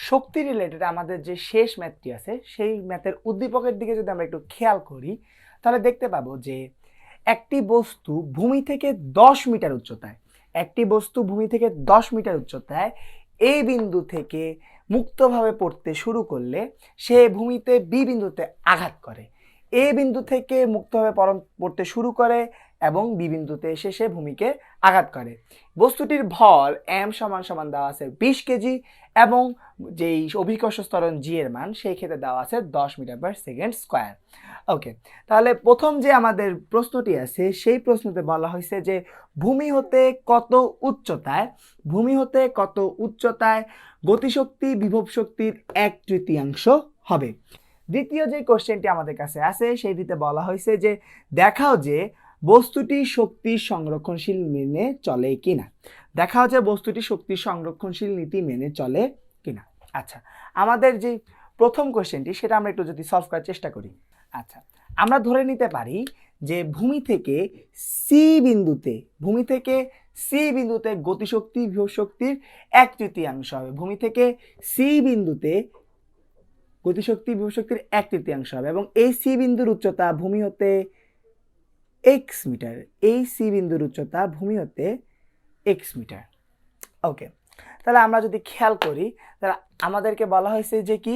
শক্তি related আমাদের যে শেষ ম্যাথটি আছে সেই ম্যাথের উদ্দীপকের দিকে যদি আমরা একটু খেয়াল করি তাহলে দেখতে পাবো যে একটি বস্তু ভূমি থেকে 10 মিটার উচ্চতায় উচ্চতায় এই বিন্দু থেকে মুক্তভাবে পড়তে শুরু করলে সে ভূমিতে বি বিন্দুতে আঘাত করে। এ বিন্দু থেকে মুক্তভাবে পড়তে শুরু করে এবং বি বিন্দুতে এসে সে ভূমিকে আঘাত করে। বস্তুটির ভর m সমান দেওয়া আছে 20 কেজি এবং যেই অভিকর্ষ ত্বরণ g এর মান সেই ক্ষেত্রে দেওয়া আছে 10 মিটার পার সেকেন্ড স্কয়ার। ওকে, তাহলে প্রথম যে আমাদের প্রশ্নটি আছে সেই প্রশ্নতে বলা হয়েছে যে ভূমি হতে কত উচ্চতায় গতিশক্তি বিভব শক্তির 1/3 হবে। দ্বিতীয় যে কোশ্চেনটি আমাদের কাছে আছে সেইটিতে বলা হয়েছে যে দেখাও যে বস্তুটি শক্তির সংরক্ষণশীল মেনে চলে কিনা। নীতি মেনে চলে কিনা। আচ্ছা, আমাদের যে প্রথম কোশ্চেনটি সেটা আমরা একটু যদি সলভ করার চেষ্টা করি। আচ্ছা, আমরা ধরে নিতে পারি যে ভূমি থেকে সি বিন্দুতে গতিশক্তি বিভব শক্তির 1/3 হবে। ভূমি থেকে সি বিন্দুতে গতিশক্তি বিভব শক্তির 1/3 হবে এবং এই সি বিন্দুর উচ্চতা ভূমি হতে x মিটার। ওকে, তাহলে আমরা যদি খেয়াল করি তাহলে আমাদেরকে বলা হয়েছে যে কি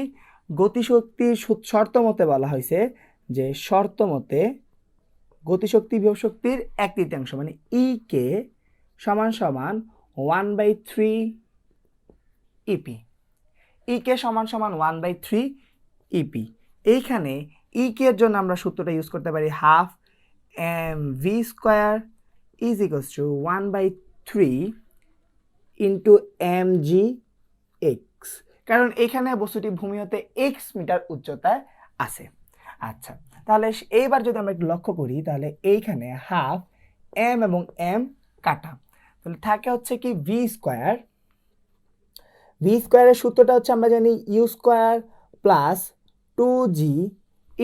গতিশক্তির শর্ত মতে বলা হয়েছে যে গতিশক্তি বিভব শক্তির 1/3 মানে ই কে সমান 1/3 ইপি। এইখানে ই কে এর জন্য আমরা সূত্রটা ইউজ করতে পারি half mv square is equals two 1/3 into mg x, কারণ এখানে বস্তুটি ভূমি হতে x মিটার উচ্চতায় আছে। আচ্ছা, তাহলে এইবার যদি আমরা একটু লক্ষ্য করি তাহলে এইখানে হাফ m এবং m কাটা, তাহলে থাকে হচ্ছে কি ভি স্কয়ারের সূত্রটা হচ্ছে আমরা জানি U square plus 2g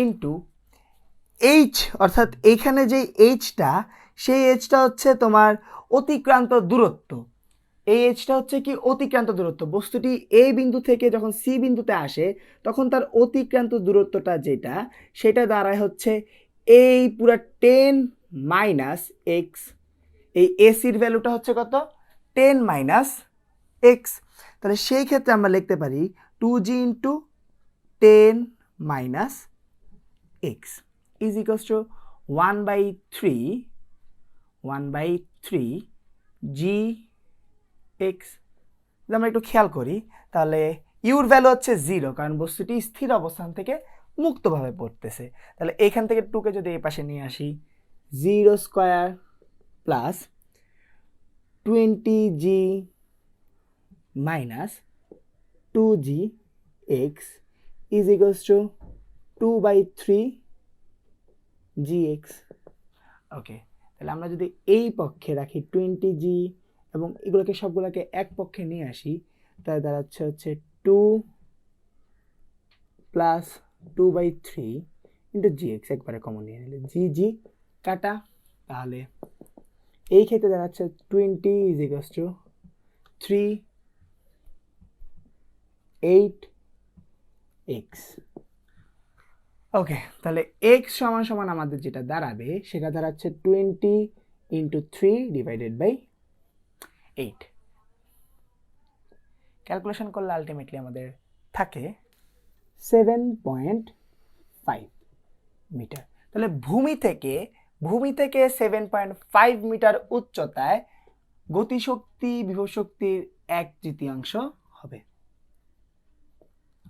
into H, অর্থাৎ এইখানে যে এইচটা সেই এইচটা হচ্ছে তোমার অতিক্রান্ত দূরত্ব। বস্তুটি এই বিন্দু থেকে যখন সি বিন্দুতে আসে তখন তার অতিক্রান্ত দূরত্বটা যেটা সেটা দাঁড়ায় হচ্ছে এই পুরা 10 মাইনাস এক্স। এই এসির ভ্যালুটা হচ্ছে কত 10 মাইনাস এক্স। তাহলে সেই ক্ষেত্রে আমরা লিখতে পারি 2g into 10 minus x is equals two 1/3 G x. যদি আমরা একটু খেয়াল করি তাহলে ইউর ভ্যালু হচ্ছে 0, কারণ বস্তুটি স্থির অবস্থান থেকে মুক্তভাবে পড়তেছে। তাহলে এখান থেকে 2কে যদি এই পাশে নিয়ে আসি 0 square plus 20g minus 2g x is equals two 2/3 gx। ওকে, তাহলে আমরা যদি এই পক্ষে রাখি 20g এবং এগুলোকে সবগুলোকে এক পক্ষে নিয়ে আসি তাহলে দাঁড়াচ্ছে হচ্ছে 2 প্লাস 2/3 ইন্টু gx, একবারে কমন নিয়ে নিলে gg কাটা, তাহলে এই ক্ষেত্রে দাঁড়াচ্ছে 20 ইজ ইকুয়ালস টু 3/8x। ওকে, তাহলে x সমান আমাদের যেটা দাঁড়াবে সেটা দাঁড়াচ্ছে 20 ইন্টু 3 ডিভাইডেড বাই 8। ক্যালকুলেশন করলে আলটিমেটলি আমাদের থাকে 7.5 মিটার। তাহলে ভূমি থেকে 7.5 মিটার উচ্চতায় গতিশক্তি বিভব শক্তির 1/3 হবে।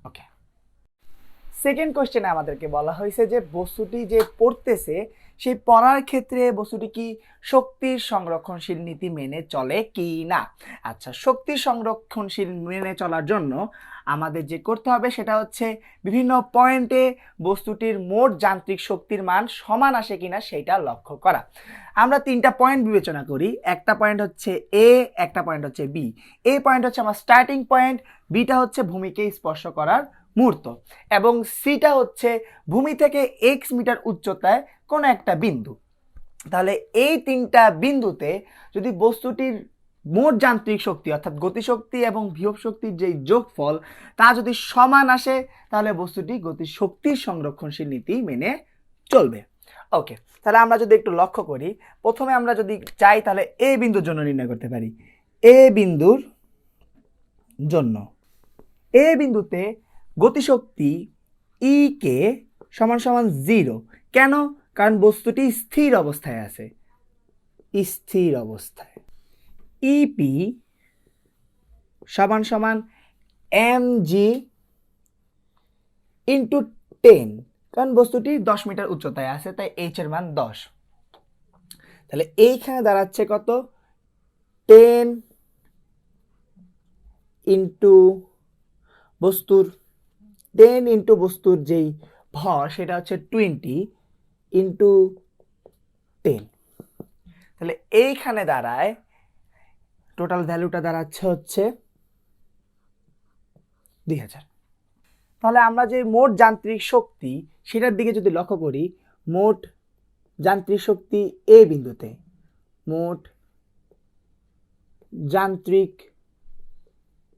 ওকে, সেকেন্ড কোশ্চেনে আমাদেরকে বলা হয়েছে যে বস্তুটি যে পড়তেছে সেই পড়ার ক্ষেত্রে বস্তুটি কি শক্তির সংরক্ষণশীল নীতি মেনে চলে কি না। আচ্ছা, শক্তির সংরক্ষণশীল মেনে চলার জন্য আমাদের যে করতে হবে সেটা হচ্ছে বিভিন্ন পয়েন্টে বস্তুটির মোট যান্ত্রিক শক্তির মান সমান আসে কিনা সেটা লক্ষ্য করা। আমরা 3টা পয়েন্ট বিবেচনা করি, একটা পয়েন্ট হচ্ছে এ, একটা পয়েন্ট হচ্ছে বি। এ পয়েন্ট হচ্ছে আমার স্টার্টিং পয়েন্ট, বিটা হচ্ছে ভূমিকে স্পর্শ করার মুহূর্ত এবং সিটা হচ্ছে ভূমি থেকে x মিটার উচ্চতায় কোন একটা বিন্দু। তাহলে এই 3টা বিন্দুতে যদি বস্তুটির মোট যান্ত্রিক শক্তি অর্থাৎ গতিশক্তি এবং বিভব শক্তির যে যোগফল তা যদি সমান আসে তাহলে বস্তুটি গতিশক্তির সংরক্ষণশীল নীতি মেনে চলবে। ওকে, তাহলে আমরা যদি একটু লক্ষ্য করি, প্রথমে আমরা যদি চাই তাহলে এ বিন্দুর জন্য নির্ণয় করতে পারি। এ বিন্দুর জন্য এ বিন্দুতে গতিশক্তি ই কে সমান সমান 0। কেন? কারণ বস্তুটি স্থির অবস্থায় আছে, স্থির অবস্থায়। ইপি সমান সমান mg ইন্টু 10, কারণ বস্তুটি 10 মিটার উচ্চতায় আছে, তাই h এর মান 10। তাহলে এইখানে দাঁড়াচ্ছে কত? 10 ইন্টু বস্তুর 10 ইন্টু বস্তুর যেই ভর সেটা হচ্ছে 20 ইন্টু 10। তাহলে এইখানে দাঁড়ায় টোটাল ভ্যালুটা দাঁড়াচ্ছে হচ্ছে 2000। তাহলে আমরা যে মোট যান্ত্রিক শক্তি সেটার দিকে যদি লক্ষ্য করি, মোট যান্ত্রিক শক্তি এ বিন্দুতে, মোট যান্ত্রিক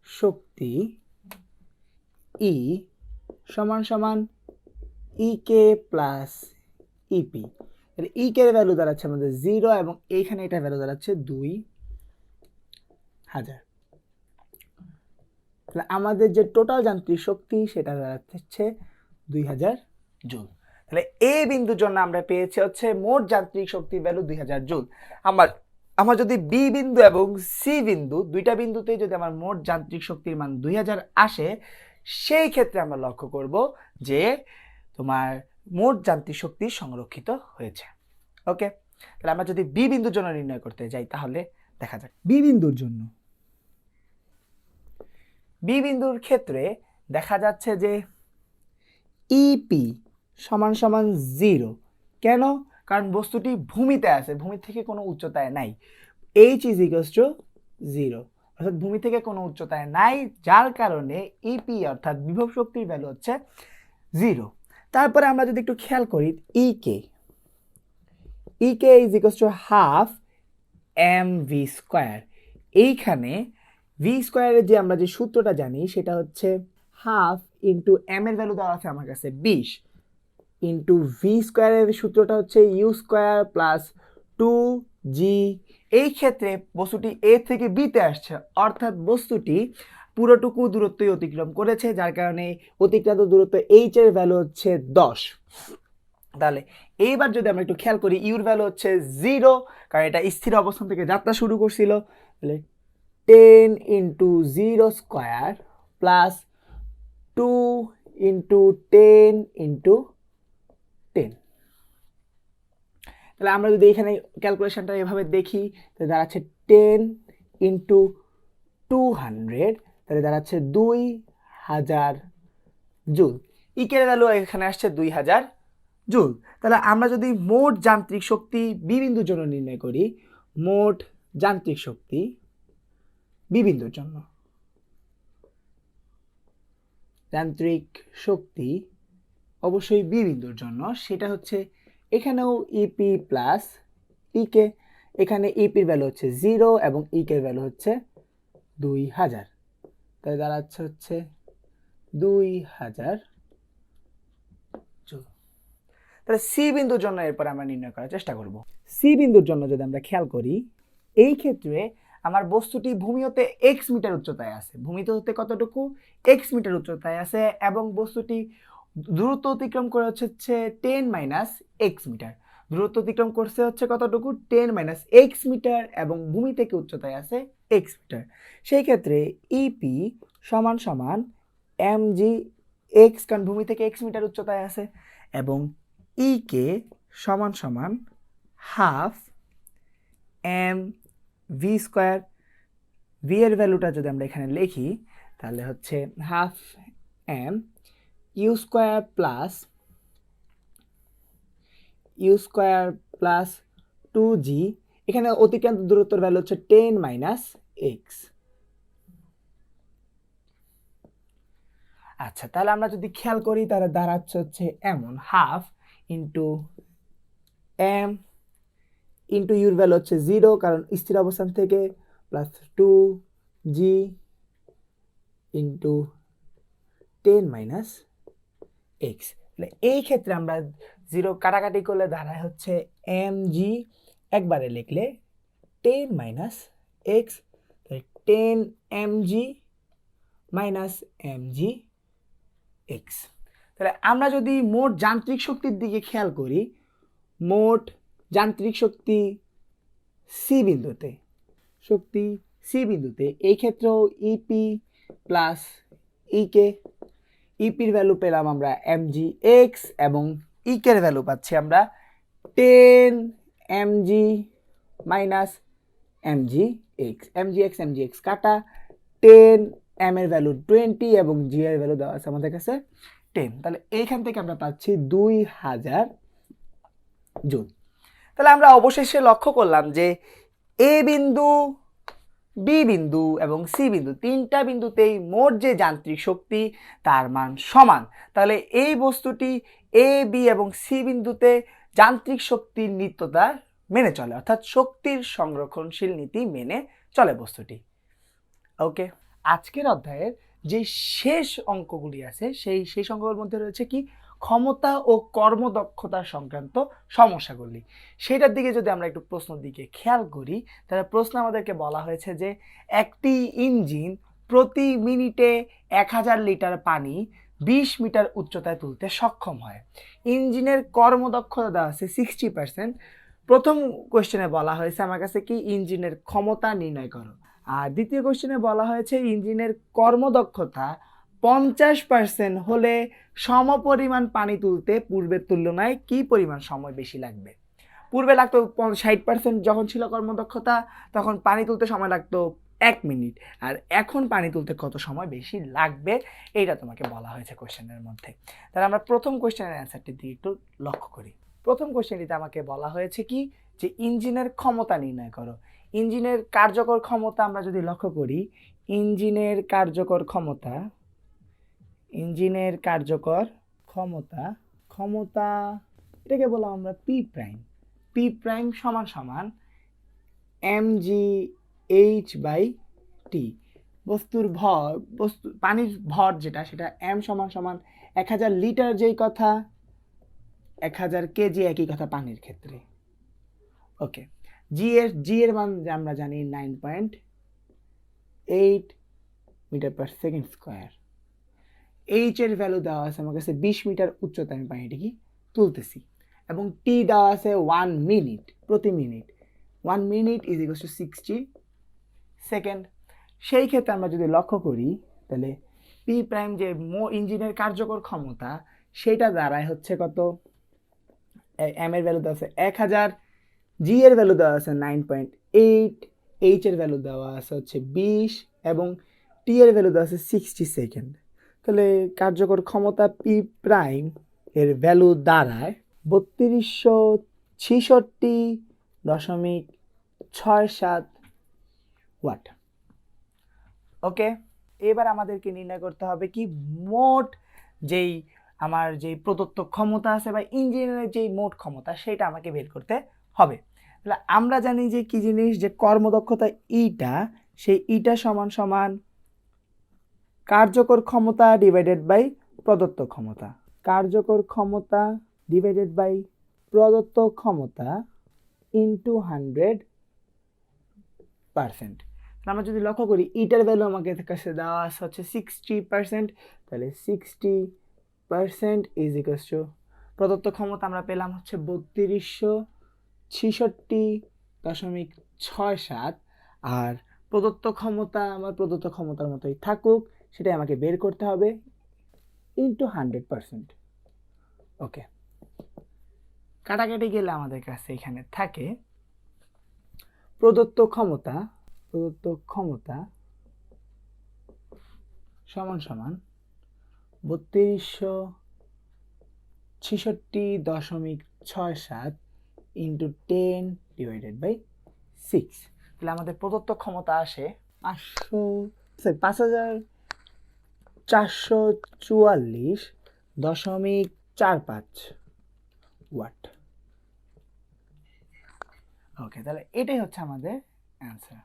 শক্তি ই সমান সমান ই কে প্লাস ইপি। তাহলে ই কে এর ভ্যালু দাঁড়াচ্ছে আমাদের 0 এবং এইখানে এটা ভ্যালু দাঁড়াচ্ছে 2000। তাহলে আমাদের যে টোটাল যান্ত্রিক শক্তি সেটা দাঁড়াচ্ছে 2000 জুল। তাহলে এ বিন্দুর জন্য আমরা পেয়েছি হচ্ছে মোট যান্ত্রিক শক্তির ভ্যালু 2000 জুল। আমার যদি বি বিন্দু এবং সি বিন্দু দুইটা বিন্দুতে যদি আমার মোট যান্ত্রিক শক্তির মান 2000 আসে, সেই ক্ষেত্রে আমরা লক্ষ্য করব যে তোমার মোট যান্ত্রিক শক্তি সংরক্ষিত হয়েছে। ওকে, তাহলে আমরা যদি বি বিন্দুর জন্য নির্ণয় করতে যাই তাহলে দেখা যাক। বি বিন্দুর জন্য বি বিন্দুর ক্ষেত্রে দেখা যাচ্ছে যে ইপি সমান সমান 0। কেন? কারণ বস্তুটি ভূমিতে আছে, ভূমি থেকে কোনো উচ্চতায় নাই। h ইজ ইকুয়ালস টু 0, অর্থাৎ ভূমি থেকে কোনো উচ্চতায় নাই, যার কারণে ইপি অর্থাৎ বিভব শক্তির ভ্যালু হচ্ছে 0। তারপরে আমরা যদি একটু খেয়াল করি, E K is equals to half mv square. এইখানে ভি স্কয়ারের যে আমরা যে সূত্রটা জানি সেটা হচ্ছে হাফ ইন্টু এম এর ভ্যালু দেওয়া আছে আমার কাছে 20 ইন্টু ভি স্কয়ারের সূত্রটা হচ্ছে ইউ স্কয়ার প্লাস 2g। এই ক্ষেত্রে বস্তুটি এ থেকে বিতে আসছে, অর্থাৎ বস্তুটি পুরোটুকু দূরত্বই অতিক্রম করেছে, যার কারণে অতিক্রান্ত দূরত্ব এইচ এর ভ্যালু হচ্ছে 10। তাহলে এইবার যদি আমরা একটু খেয়াল করি, ইউর ভ্যালু হচ্ছে 0, কারণ এটা স্থির অবস্থান থেকে যাত্রা শুরু করছিল। তাহলে 10 into 0 square plus 2 into 10 into 10। তাহলে আমরা যদি এখানে ক্যালকুলেশনটা এভাবে দেখি, তাহলে দাঁড়াচ্ছে 10 ইন্টু 200, তাহলে দাঁড়াচ্ছে 2000 জুল। ইকের ভ্যালু এখানে আসছে 2000 জুল। তাহলে আমরা যদি মোট যান্ত্রিক শক্তি বি বিন্দুর জন্য নির্ণয় করি, মোট যান্ত্রিক শক্তি বি বিন্দুর জন্য, যান্ত্রিক শক্তি অবশ্যই বি বিন্দুর জন্য সেটা হচ্ছে এখানেও ইপি প্লাস ইকে। এখানে ইপির ভ্যালু হচ্ছে 0 এবং ইকের ভ্যালু হচ্ছে 2000, তাহলে দাঁড়াচ্ছে হচ্ছে 2000 জুল। তাহলে সি বিন্দুর জন্য এরপর আমরা নির্ণয় করার চেষ্টা করব। সি বিন্দুর জন্য যদি আমরা খেয়াল করি, এই ক্ষেত্রে আমার বস্তুটি ভূমি হতে x মিটার উচ্চতায় আছে, ভূমিতে হতে কতটুকু x মিটার উচ্চতায় আছে, এবং বস্তুটি দূরত্ব অতিক্রম করে হচ্ছে 10 মাইনাস x মিটার। দূরত্ব অতিক্রম করছে হচ্ছে কতটুকু 10 মাইনাস x মিটার, এবং ভূমি থেকে উচ্চতায় আছে x মিটার। সেই ক্ষেত্রে ইপি সমান সমান mg x, কারণ ভূমি থেকে x মিটার উচ্চতায় আছে, এবং ইকে সমান সমান half M V square. V এর ভ্যালুটা যদি আমরা এখানে লিখি তাহলে হচ্ছে half M U square plus 2g। এখানে অতিক্রান্ত দূরত্বের ভ্যালু হচ্ছে 10 মাইনাস x। আচ্ছা, তাহলে আমরা যদি খেয়াল করি তাহলে দাঁড়াচ্ছে হচ্ছে এমন half into M into your value হচ্ছে 0, কারণ স্থির অবস্থান থেকে plus 2g into 10 minus x. এই ক্ষেত্রে আমরা 0 কাটাকাটি করলে দাঁড়ায় হচ্ছে mg, একবারে লিখলে 10 minus x, 10 mg minus mg x. তাহলে আমরা যদি মোট যান্ত্রিক শক্তির দিকে খেয়াল করি, মোট যান্ত্রিক শক্তি সি বিন্দুতে, এই ক্ষেত্রেও ইপি প্লাস ইকে, ইপির ভ্যালু পেলাম আমরা mg এক্স এবং ইকের ভ্যালু পাচ্ছি আমরা 10 mg মাইনাস mg এক্স কাটা 10 m এর ভ্যালু 20 এবং g এর ভ্যালু দেওয়া আছে আমাদের কাছে 10। তাহলে এইখান থেকে আমরা পাচ্ছি 2000 জুল। তাহলে আমরা অবশেষে লক্ষ্য করলাম যে এ বিন্দু, বি বিন্দু এবং সি বিন্দু, তিনটা বিন্দুতেই মোট যে যান্ত্রিক শক্তি তার মান সমান। তাহলে এই বস্তুটি এ, বি এবং সি বিন্দুতে যান্ত্রিক শক্তির নিত্যতা মেনে চলে, অর্থাৎ শক্তির সংরক্ষণশীল নীতি মেনে চলে বস্তুটি। ওকে, আজকের অধ্যায়ের যে শেষ অঙ্কগুলি আছে সেই অঙ্কগুলোর মধ্যে রয়েছে কি ক্ষমতা ও কর্মদক্ষতা সংক্রান্ত সমস্যাগুলি। সেটার দিকে যদি আমরা একটু প্রশ্নের দিকে খেয়াল করি, তাহলে প্রশ্ন আমাদেরকে বলা হয়েছে যে একটি ইঞ্জিন প্রতি মিনিটে 1000 লিটার পানি 20 মিটার উচ্চতায় তুলতে সক্ষম হয়। ইঞ্জিনের কর্মদক্ষতা দেওয়া আছে 60%। প্রথম কোশ্চেনে বলা হয়েছে আমার কাছে কি ইঞ্জিনের ক্ষমতা নির্ণয় করো, আর দ্বিতীয় কোশ্চেনে বলা হয়েছে ইঞ্জিনের কর্মদক্ষতা 50% হলে সমপরিমাণ পানি তুলতে পূর্বের তুলনায় কি পরিমাণ সময় বেশি লাগবে। পূর্বে লাগতো 60% যখন ছিল কর্মদক্ষতা, তখন পানি তুলতে সময় লাগতো 1 মিনিট, আর এখন পানি তুলতে কত সময় বেশি লাগবে এইটা তোমাকে বলা হয়েছে কোশ্চেনের মধ্যে। তাহলে আমরা প্রথম কোশ্চেনের অ্যান্সারটি দিয়ে একটু লক্ষ্য করি। প্রথম কোশ্চেনটিতে আমাকে বলা হয়েছে কি যে ইঞ্জিনের ক্ষমতা নির্ণয় করো। ইঞ্জিনের কার্যকর ক্ষমতা আমরা যদি লক্ষ্য করি, ইঞ্জিনের কার্যকর ক্ষমতা এটাকে বললাম আমরা পি প্রাইম সমান সমান mgh/t। বস্তুর ভর, পানির ভর যেটা সেটা m সমান সমান 1000 লিটার, যেই কথা 1000 কেজি একই কথা পানির ক্ষেত্রে। ওকে, জি এর মান আমরা জানি 9.8 metre per second square. H এর ভ্যালু দেওয়া আছে আমার কাছে 20 মিটার উচ্চতায় আমি পানিটি কি তুলতেছি, এবং টি দেওয়া আছে 1 মিনিট, প্রতি minute 1 minute is equal to 60 second. সেই ক্ষেত্রে আমরা যদি লক্ষ্য করি তাহলে পি প্রাইম যে ইঞ্জিনের কার্যকর ক্ষমতা সেটা দাঁড়ায় হচ্ছে কত, এম এর ভ্যালু দেওয়া আছে 1000, জি এর ভ্যালু দেওয়া আছে 9.8, এইচ এর ভ্যালু দেওয়া আছে হচ্ছে 20 এবং টি এর ভ্যালু দেওয়া আছে 60 সেকেন্ড। তাহলে কার্যকর ক্ষমতা পি প্রাইম এর ভ্যালু দাঁড়ায় 3266.67 ওয়াট। ওকে, এবার আমাদেরকে নির্ণয় করতে হবে কি মোট যেই আমার যেই প্রদত্ত ক্ষমতা আছে বা ইঞ্জিনের যেই মোট ক্ষমতা সেটা আমাকে বের করতে হবে। তাহলে আমরা জানি যে কি জিনিস, যে কর্মদক্ষতা ইটা, সেই ইটা সমান সমান কার্যকর ক্ষমতা ডিভাইডেড বাই প্রদত্ত ক্ষমতা, কার্যকর ক্ষমতা ডিভাইডেড বাই প্রদত্ত ক্ষমতা ইন্টু 100%। আমরা যদি লক্ষ্য করি ইটার ভ্যালু আমাকে কাছে দেওয়া হচ্ছে 60%, তাহলে 60% ইজ ইকুয়াল টু প্রদত্ত ক্ষমতা আমরা পেলাম হচ্ছে 3266.67, আর প্রদত্ত ক্ষমতা আমার প্রদত্ত ক্ষমতার মতোই থাকুক, সেটাই আমাকে বের করতে হবে ইন্টু 100%। ওকে, কাটাকাটি গেলে আমাদের কাছে এখানে থাকে প্রদত্ত ক্ষমতা সমান সমান 3266.67 ইন্টু 10 ডিভাইডেড বাই 6। তাহলে আমাদের প্রদত্ত ক্ষমতা আসে 5444.45 ওয়াট। ওকে, তাহলে এটাই হচ্ছে আমাদের অ্যান্সার।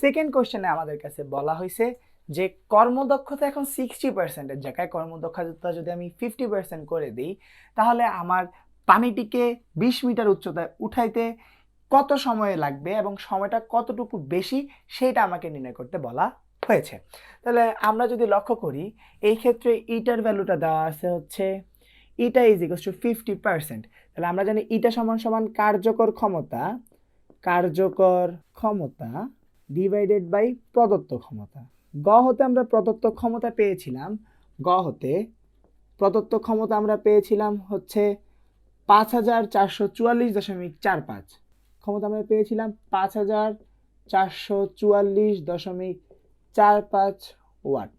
সেকেন্ড কোশ্চেনে আমাদের কাছে বলা হয়েছে যে কর্মদক্ষতা এখন 60%-এর জায়গায় কর্মদক্ষতা যদি আমি 50% করে দিই তাহলে আমার পানিটিকে 20 মিটার উচ্চতায় উঠাইতে কত সময় লাগবে এবং সময়টা কতটুকু বেশি সেটা আমাকে নির্ণয় করতে বলা হয়েছে। তাহলে আমরা যদি লক্ষ্য করি এই ক্ষেত্রে ইটার ভ্যালুটা দেওয়া আছে হচ্ছে ইটা ইজ ইকুয়ালস টু 50%। তাহলে আমরা জানি ইটা সমান সমান কার্যকর ক্ষমতা ডিভাইডেড বাই প্রদত্ত ক্ষমতা। গ হতে আমরা প্রদত্ত ক্ষমতা পেয়েছিলাম হচ্ছে 5444.45 ক্ষমতা আমরা পেয়েছিলাম 5444.45 ওয়াট।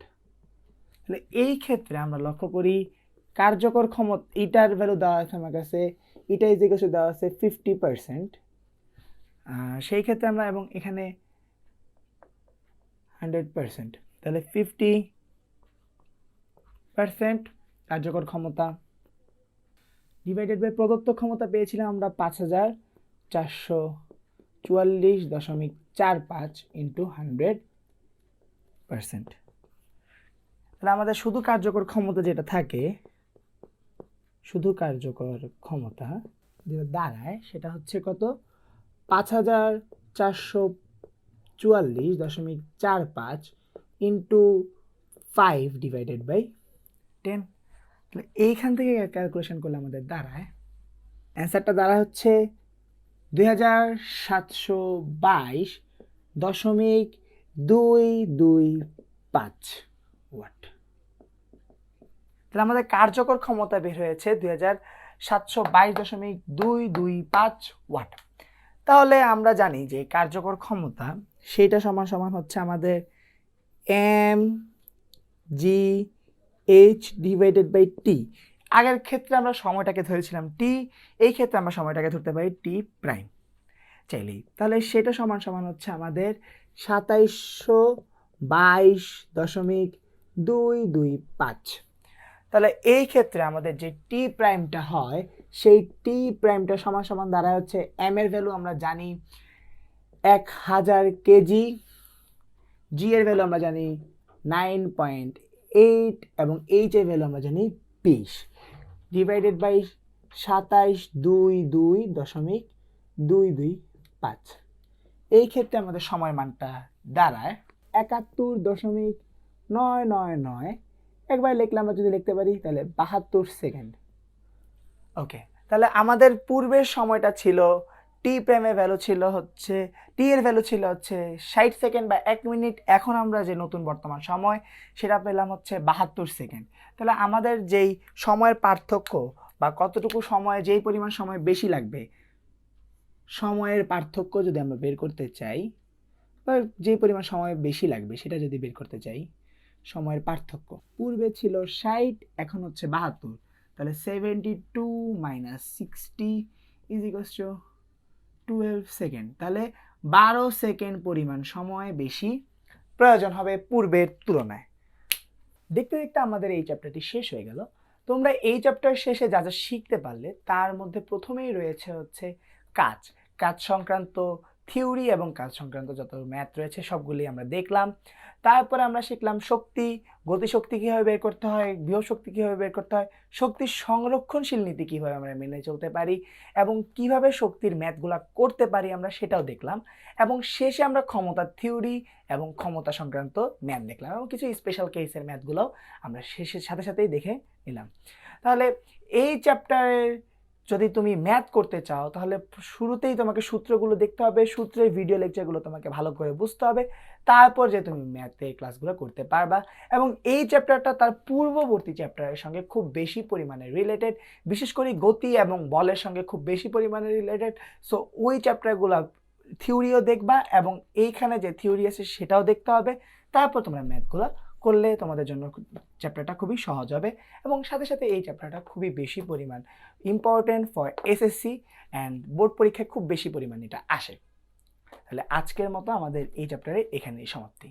তাহলে এই ক্ষেত্রে আমরা লক্ষ্য করি কার্যকর ক্ষমতা ইটার ভ্যালু দেওয়া আছে আমার কাছে, ইটা ইজ ইকুয়াল টু দেওয়া আছে 50%। সেই ক্ষেত্রে আমরা এবং এখানে 100%, তাহলে 50% কার্যকর ক্ষমতা ডিভাইডেড বাই প্রদত্ত ক্ষমতা পেয়েছিলাম আমরা 5444.45 ইন্টু 100%। তাহলে আমাদের শুধু কার্যকর ক্ষমতা যেটা থাকে, যেটা দাঁড়ায় সেটা হচ্ছে কত 5444.45 ইন্টু 5 ডিভাইডেড বাই 10। তাহলে এইখান থেকে ক্যালকুলেশন করলে আমাদের দাঁড়ায় অ্যান্সারটা দাঁড়ায় হচ্ছে 2722.225 ওয়াট। তাহলে আমাদের কার্যকর ক্ষমতা বের হয়েছে 2722.225 ওয়াট। তাহলে আমরা জানি যে কার্যকর ক্ষমতা সেটা সমান সমান হচ্ছে আমাদের mgh ডিভাইডেড বাই টি। আগের ক্ষেত্রে আমরা সময়টাকে ধরেছিলাম টি, এই ক্ষেত্রে আমরা সময়টাকে ধরতে পারি টি প্রাইম চাইলেই। তাহলে সেটা সমান সমান হচ্ছে আমাদের 2722.225। তাহলে এই ক্ষেত্রে আমাদের যে টি প্রাইমটা হয় সেই টি প্রাইমটা সমান সমান দাঁড়ায় হচ্ছে এম এর ভ্যালু আমরা জানি 1000 কেজি, জি এর ভ্যালু আমরা জানি 9.8 এবং এইচ এর ভ্যালু আমরা জানি 20 ডিভাইডেড বাই 2722.225। এই ক্ষেত্রে আমাদের সময় মানটা দাঁড়ায় 71.999। একবার লিখলে আমরা যদি লিখতে পারি তাহলে 72 সেকেন্ড। ওকে, তাহলে আমাদের পূর্বের সময়টা ছিল টি প্রাইমের ভ্যালু ছিল হচ্ছে টি এর ভ্যালু ছিল হচ্ছে 60 সেকেন্ড বা 1 মিনিট। এখন আমরা যে নতুন বর্তমান সময় সেটা পেলাম হচ্ছে 72 সেকেন্ড। তাহলে আমাদের যেই সময়ের পার্থক্য বা কতটুকু সময় যেই পরিমাণ সময় বেশি লাগবে সময়ের পার্থক্য যদি আমরা বের করতে চাই বা যেই পরিমাণ সময় বেশি লাগবে সেটা যদি বের করতে চাই সময়ের পার্থক্য পূর্বে ছিল 60 এখন হচ্ছে 72। তাহলে 72 minus 60 is equals two 12 second. তাহলে 12 সেকেন্ড পরিমাণ সময় বেশি প্রয়োজন হবে পূর্বের তুলনায়। দেখতে দেখতে আমাদের এই চ্যাপ্টারটি শেষ হয়ে গেল। তোমরা এই চ্যাপ্টার শেষে যা যা শিখতে পারলে তার মধ্যে প্রথমেই রয়েছে হচ্ছে কাজ সংক্রান্ত থিওরি এবং কাজ সংক্রান্ত যত ম্যাথ রয়েছে সবগুলি আমরা দেখলাম। তারপরে আমরা শিখলাম শক্তি, গতিশক্তি কীভাবে বের করতে হয়, বিভবশক্তি কীভাবে বের করতে হয়, শক্তির সংরক্ষণশীল নীতি কীভাবে আমরা মেনে চলতে পারি এবং কিভাবে শক্তির ম্যাথগুলো করতে পারি আমরা সেটাও দেখলাম। এবং শেষে আমরা ক্ষমতার থিওরি এবং ক্ষমতা সংক্রান্ত ম্যাথ দেখলাম এবং কিছু স্পেশাল কেসের ম্যাথগুলোও আমরা শেষের সাথে সাথেই দেখে নিলাম। তাহলে এই চ্যাপ্টারের যদি তুমি ম্যাথ করতে চাও তাহলে শুরুতেই তোমাকে সূত্রগুলো দেখতে হবে, সূত্রের ভিডিও লেকচারগুলো তোমাকে ভালো করে বুঝতে হবে, তারপর যে তুমি ম্যাথের ক্লাসগুলো করতে পারবা। এবং এই চ্যাপ্টারটা তার পূর্ববর্তী চ্যাপ্টারের সঙ্গে খুব বেশি পরিমাণে রিলেটেড, বিশেষ করে গতি এবং বলের সঙ্গে খুব বেশি পরিমাণে রিলেটেড। সো ওই চ্যাপ্টারগুলো থিওরিও দেখবা এবং এইখানে যে থিওরি আছে সেটাও দেখতে হবে, তারপর তোমরা ম্যাথগুলো করলে তোমাদের জন্য চ্যাপ্টারটা খুবই সহজ হবে। এবং সাথে সাথে এই চ্যাপ্টারটা খুবই বেশি পরিমাণ important for SSC and board পরীক্ষায় খুব বেশি পরিমাণ এটা আসে। তাহলে আজকের মতো আমাদের এই চ্যাপ্টারে এখানেই সমাপ্তি।